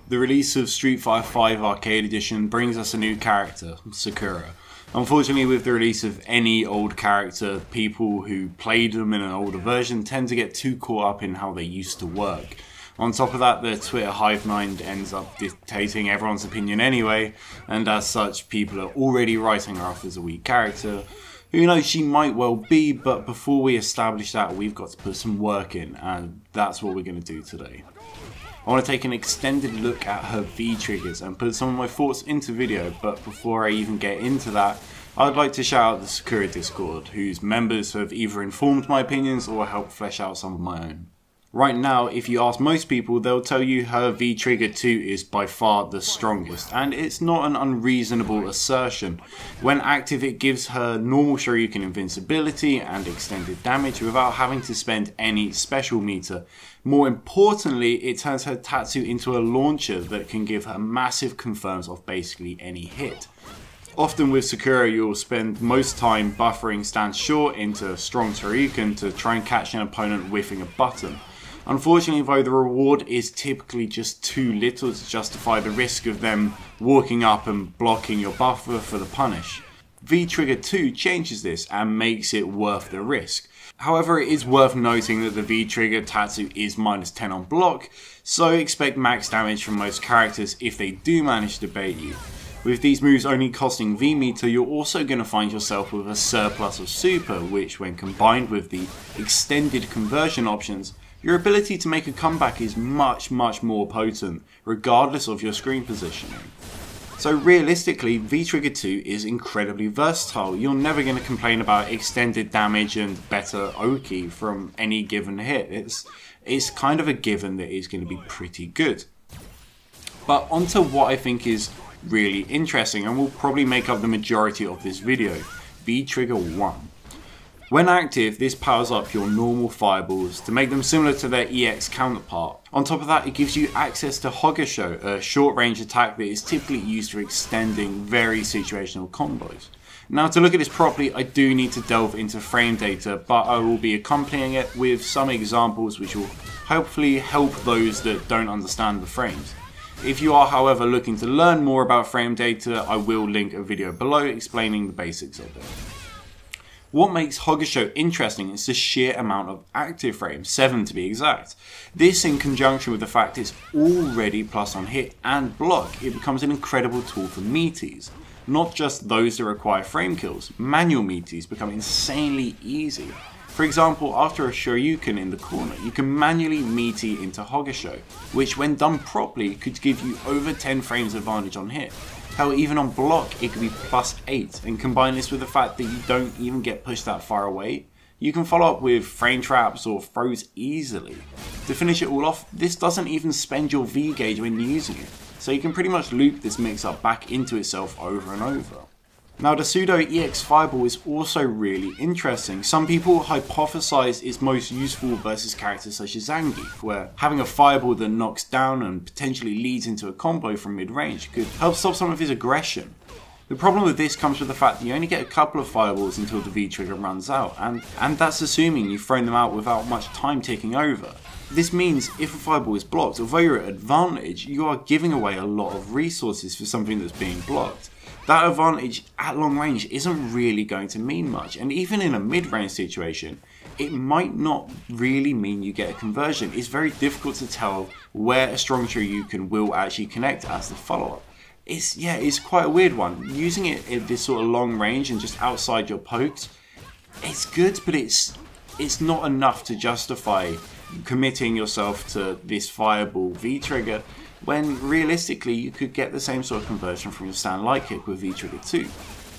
The release of Street Fighter V Arcade Edition brings us a new character, Sakura. Unfortunately, with the release of any old character, people who played them in an older version tend to get too caught up in how they used to work. On top of that, the Twitter hive mind ends up dictating everyone's opinion anyway, and as such, people are already writing her off as a weak character. Who knows, she might well be, but before we establish that, we've got to put some work in, and that's what we're going to do today. I want to take an extended look at her V-triggers and put some of my thoughts into video, but before I even get into that, I'd like to shout out the Sakura Discord, whose members have either informed my opinions or helped flesh out some of my own. Right now, if you ask most people, they'll tell you her V-trigger 2 is by far the strongest, and it's not an unreasonable assertion. When active, it gives her normal Shoryuken invincibility and extended damage without having to spend any special meter. More importantly, it turns her Tatsu into a launcher that can give her massive confirms off basically any hit. Often with Sakura, you'll spend most time buffering stance short into strong Shoryuken to try and catch an opponent whiffing a button. Unfortunately though, the reward is typically just too little to justify the risk of them walking up and blocking your buffer for the punish. V-Trigger 2 changes this and makes it worth the risk. However, it is worth noting that the V-Trigger Tatsu is -10 on block, so expect max damage from most characters if they do manage to bait you. With these moves only costing V-meter, you're also going to find yourself with a surplus of super, which when combined with the extended conversion options, your ability to make a comeback is much more potent, regardless of your screen positioning. So realistically, V-Trigger 2 is incredibly versatile. You're never going to complain about extended damage and better Oki from any given hit. It's kind of a given that it's going to be pretty good. But onto what I think is really interesting and will probably make up the majority of this video, V-Trigger 1. When active, this powers up your normal fireballs to make them similar to their EX counterpart. On top of that, it gives you access to Hogasho, a short range attack that is typically used for extending very situational combos. Now to look at this properly, I do need to delve into frame data, but I will be accompanying it with some examples which will hopefully help those that don't understand the frames. If you are however looking to learn more about frame data, I will link a video below explaining the basics of it. What makes Hogasho interesting is the sheer amount of active frames, 7 to be exact. This in conjunction with the fact it's already plus on hit and block, it becomes an incredible tool for meaties. Not just those that require frame kills, manual meaties become insanely easy. For example, after a Shoryuken in the corner, you can manually meaty into Hogasho, which when done properly could give you over 10 frames advantage on hit. Hell, even on block, it could be +8, and combine this with the fact that you don't even get pushed that far away, you can follow up with frame traps or throws easily. To finish it all off, this doesn't even spend your V gauge when using it, so you can pretty much loop this mix up back into itself over and over. Now the pseudo EX Fireball is also really interesting. Some people hypothesize it's most useful versus characters such as Zangief, where having a Fireball that knocks down and potentially leads into a combo from mid-range could help stop some of his aggression. The problem with this comes with the fact that you only get a couple of Fireballs until the V-trigger runs out, and that's assuming you've thrown them out without much time ticking over. This means if a Fireball is blocked, although you're at advantage, you are giving away a lot of resources for something that's being blocked. That advantage at long range isn't really going to mean much, and even in a mid-range situation, it might not really mean you get a conversion. It's very difficult to tell where a strong Shoryuken will actually connect as the follow-up. It's quite a weird one. Using it at this sort of long range and just outside your pokes, it's good, but it's not enough to justify committing yourself to this Fireball V-trigger, when realistically you could get the same sort of conversion from your stand light kick with V-Trigger 2.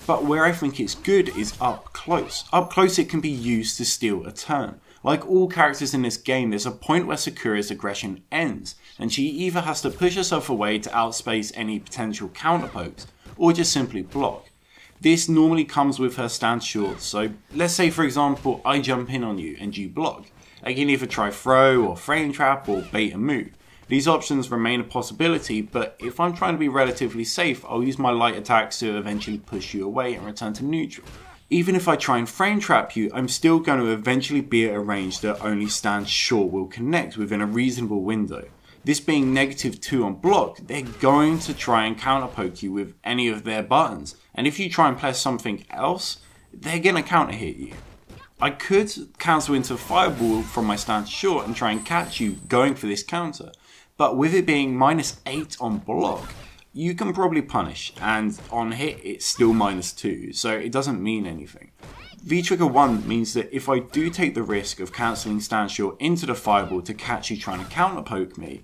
But where I think it's good is up close. Up close it can be used to steal a turn. Like all characters in this game, there's a point where Sakura's aggression ends, and she either has to push herself away to outspace any potential counter pokes, or just simply block. This normally comes with her stance short, so let's say for example I jump in on you and you block. I can either try throw or frame trap or bait a move. These options remain a possibility, but if I'm trying to be relatively safe, I'll use my light attacks to eventually push you away and return to neutral. Even if I try and frame trap you, I'm still going to eventually be at a range that only stance short will connect within a reasonable window. This being -2 on block, they're going to try and counter poke you with any of their buttons. And if you try and press something else, they're going to counter hit you. I could cancel into Fireball from my stance short and try and catch you going for this counter. But with it being -8 on block, you can probably punish, and on hit it's still -2, so it doesn't mean anything. vtrigger 1 means that if I do take the risk of cancelling stance short into the Fireball to catch you trying to counter poke me,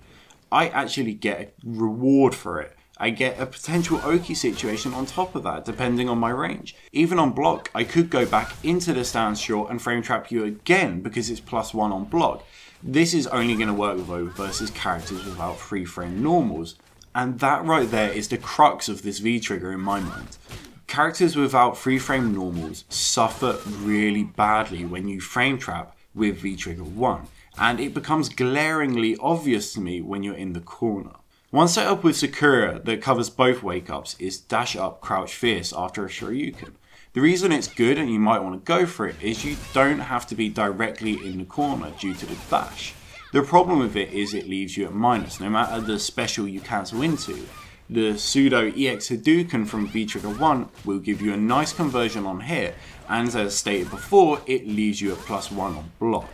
I actually get a reward for it. I get a potential Oki situation on top of that, depending on my range. Even on block, I could go back into the stance short and frame trap you again because it's +1 on block. This is only going to work versus characters without free frame normals. And that right there is the crux of this V-trigger in my mind. Characters without free frame normals suffer really badly when you frame trap with V-trigger 1. And it becomes glaringly obvious to me when you're in the corner. One setup with Sakura that covers both wake ups is dash up, crouch fierce after a Shoryuken. The reason it's good and you might want to go for it is you don't have to be directly in the corner due to the dash. The problem with it is it leaves you at minus no matter the special you cancel into. The pseudo EX Hadouken from vtrigger 1 will give you a nice conversion on hit, and as stated before, it leaves you at +1 on block.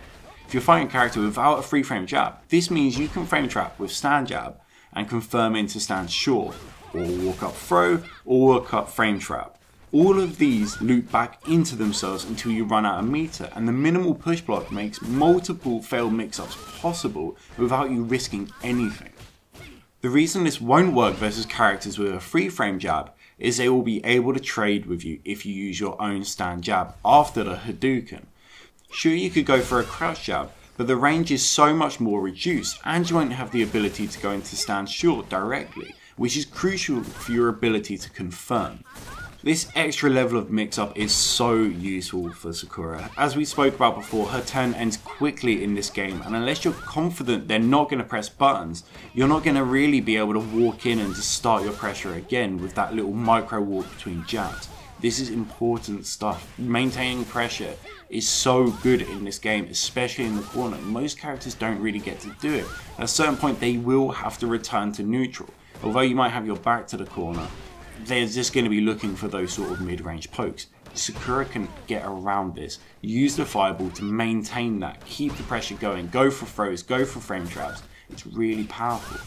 If you're fighting a character without a free frame jab, this means you can frame trap with stand jab and confirm into stand short, or walk up throw, or walk up frame trap. All of these loop back into themselves until you run out of meter, and the minimal push block makes multiple failed mix-ups possible without you risking anything. The reason this won't work versus characters with a free frame jab is they will be able to trade with you if you use your own stand jab after the Hadouken. Sure, you could go for a crouch jab, but the range is so much more reduced and you won't have the ability to go into stand short directly, which is crucial for your ability to confirm. This extra level of mix-up is so useful for Sakura. As we spoke about before, her turn ends quickly in this game, and unless you're confident they're not going to press buttons, you're not going to really be able to walk in and just start your pressure again with that little micro walk between jabs. This is important stuff. Maintaining pressure is so good in this game, especially in the corner. Most characters don't really get to do it. At a certain point they will have to return to neutral. Although you might have your back to the corner, they're just going to be looking for those sort of mid-range pokes. Sakura can get around this, use the Fireball to maintain that, keep the pressure going, go for throws, go for frame traps. It's really powerful.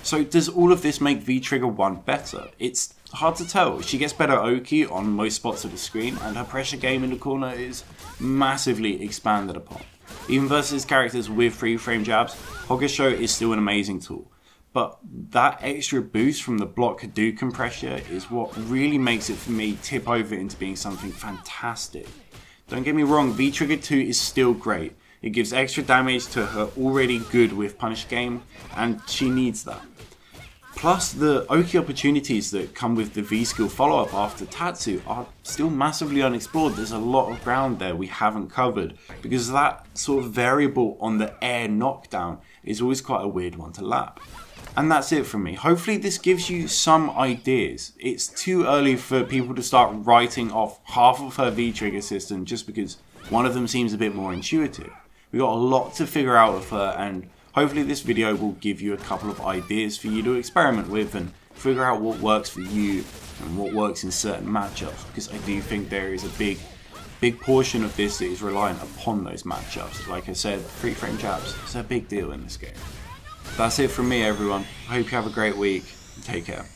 So does all of this make vtrigger 1 better? It's hard to tell. She gets better Oki on most spots of the screen, and her pressure game in the corner is massively expanded upon. Even versus characters with free frame jabs, Hokusho is still an amazing tool. But that extra boost from the block Hadouken pressure is what really makes it for me tip over into being something fantastic. Don't get me wrong, vtrigger 2 is still great. It gives extra damage to her already good with punish game, and she needs that. Plus, the Oki opportunities that come with the V-skill follow-up after Tatsu are still massively unexplored. There's a lot of ground there we haven't covered, because that sort of variable on the air knockdown is always quite a weird one to lap. And that's it from me. Hopefully this gives you some ideas. It's too early for people to start writing off half of her V-trigger system just because one of them seems a bit more intuitive. We've got a lot to figure out with her, and hopefully this video will give you a couple of ideas for you to experiment with and figure out what works for you and what works in certain matchups, because I do think there is a big portion of this that is reliant upon those matchups. Like I said, free frame jabs is a big deal in this game. That's it from me, everyone. I hope you have a great week. Take care.